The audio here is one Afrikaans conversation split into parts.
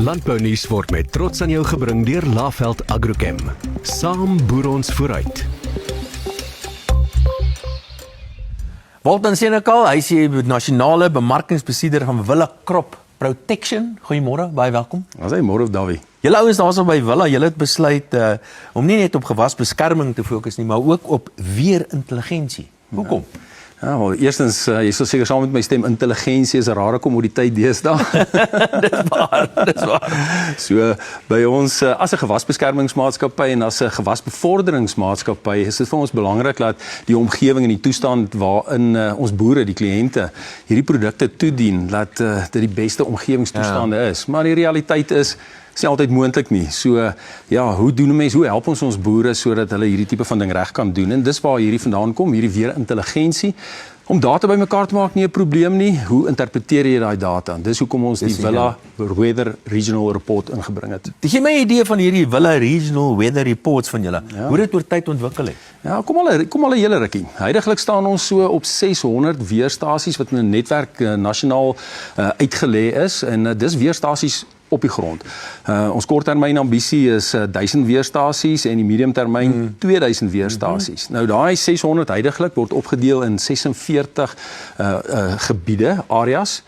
Landbounuus word met trots aan jou gebring deur Laveld Agrochem. Saam boer ons vooruit. Walton Senekal, hy is die nasionale bemarkingsbestuurder van Willa Crop Protection. Goeiemôre, baie welkom. As hy môre of Dawie. Julle ouens daarso by Willa, julle het besluit om nie net op gewasbeskerming te fokus nie, maar ook op weerintelligensie. Hoekom? Ja, wel, eerstens, jy sal seker saam met my stem, intelligensie is 'n rare kommoditeit deesdae. Dis waar. So, by ons, as 'n gewasbeskermingsmaatskappy en as 'n gewasbevorderingsmaatskappy, is dit vir ons belangrik dat die omgewing en die toestand waarin ons boere, die kliënte, hierdie produkte toedien, dat dit die beste omgewingstoestande is. Maar die realiteit is nie altyd moontlik nie. So, ja, hoe doen 'n mens, hoe help ons boere sodat hulle hierdie tipe van ding reg kan doen? En dis waar hierdie vandaan kom, hierdie weerintelligensie. Om data bymekaar te maak nie 'n probleem nie. Hoe interpreteer jy daai data? Dis hoekom ons die Willa Weather Regional Report ingebring het. Gee my 'n idee van hierdie Willa Regional Weather Reports van julle. Ja. Hoe dit oor tyd ontwikkel het. Ja, kom al 'n hele rukkie. Huidiglik staan ons so op 600 weerstasies wat in 'n netwerk nasionaal uitgelê is, en dis weerstasies op die grond. Ons korttermyn ambisie is 1000 weerstasies en die mediumtermyn 2000 weerstasies. Nou daai 600 huidiglik word opgedeel in 46 gebiede, areas.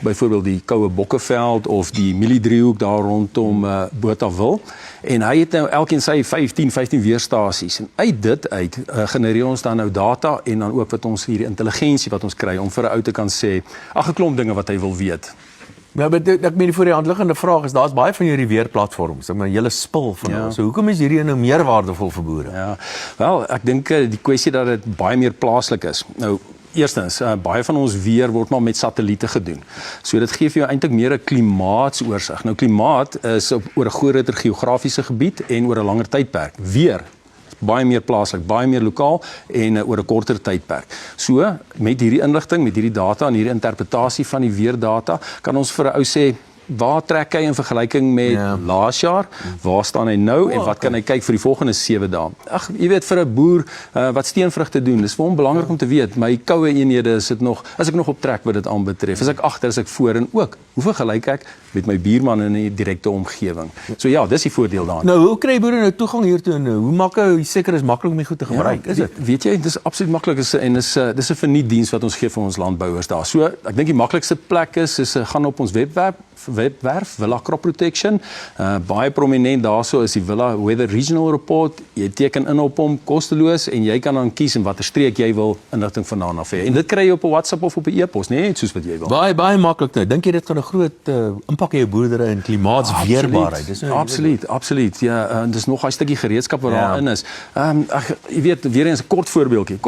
Byvoorbeeld die Koue Bokkeveld of die Mieliedriehoek daar rondom Botawil. En hy het nou elkeen sy 15 weerstasies. En uit dit genereer ons dan nou data en dan ook wat ons hierdie intelligensie wat ons kry om vir 'n ou te kan sê, 'n klomp dinge wat hy wil weet. Ja, maar ek meen voor die hand liggende vraag is, daar's baie van hierdie weerplatforms, maar julle spul van hulle. So hoekom is hierdie nou meer waardevol vir boere? Ja, wel, ek dink die kwessie dat dit baie meer plaaslik is. Nou, eerstens, baie van ons weer word maar met satelliete gedoen. So dit gee vir jou eintlik meer 'n klimaatsoorsig. Nou, klimaat is oor 'n groter geografiese gebied en oor 'n langer tydperk. Weer baie meer plaaslik, baie meer lokaal en oor 'n korter tydperk. So, met hierdie inligting, met hierdie data en hierdie interpretasie van die weerdata, kan ons vir 'n ou sê, waar trek hy in vergelyking met laas jaar? Waar staan hy nou en wat kan hy kyk vir die volgende 7 dae? Ag, jy weet, vir 'n boer wat steenvrugte doen, dis vir hom belangrik om te weet, my koue eenhede is ek nog op trek wat dit aanbetref. Is ek agter, is ek voor, en ook hoe vergelyk ek met my buurman in die direkte omgewing? So ja, dis die voordeel daarin. Nou, hoe kry boere nou toegang hiertoe en hoe maak hy seker is maklik om die goed te gebruik? Ja, is dit? Weet jy, dis absoluut maklik en dis 'n vernietdiens wat ons gee vir ons landbouers daar. So, ek dink die maklikste plek is gaan op ons webwerf Willa Crop Protection. Baie prominent daarso is die Willa Weather Regional Report. Jy teken in op hom, kosteloos, en jy kan dan kies in watter streek jy wil inligting vandaan af hê. En dit kry jy op 'n WhatsApp of op 'n e-pos, net soos wat jy wil. Baie maklik nou. Dink jy dit gaan 'n groot impak hê op boerdery en klimaatsweerbaarheid? Dis nou Absoluut. Ja, dis nog 'n stukkie gereedskap wat daarin is. Jy weet, weer eens 'n kort voorbeeldjie.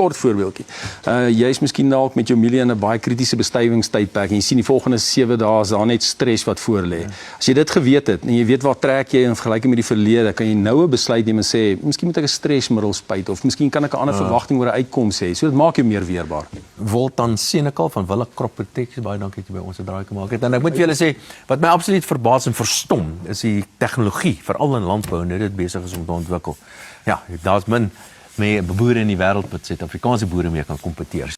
Jy is miskien dalk met jou mielie in 'n baie kritiese bestuivingstydperk en jy sien die volgende 7 dae is daar net stres wat voor lê. As jy dit geweet het en jy weet waar trek jy in vergelyking met die verlede, kan jy nou 'n besluit neem en sê, miskien moet ek 'n stresmiddel spuit of miskien kan ek 'n ander verwagting oor 'n uitkoms hê. So dit maak jou meer weerbaar. Walton Senekal van Willa Crop Protection, baie dankie dat jy by ons 'n draai gemaak het. En ek moet vir julle sê, wat my absoluut verbaas en verstom, is die tegnologie, veral in landbou, en dit besig is om te ontwikkel. Ja, daar's min boere in die wêreld wat Suid-Afrikaanse boere mee kan kompeteer.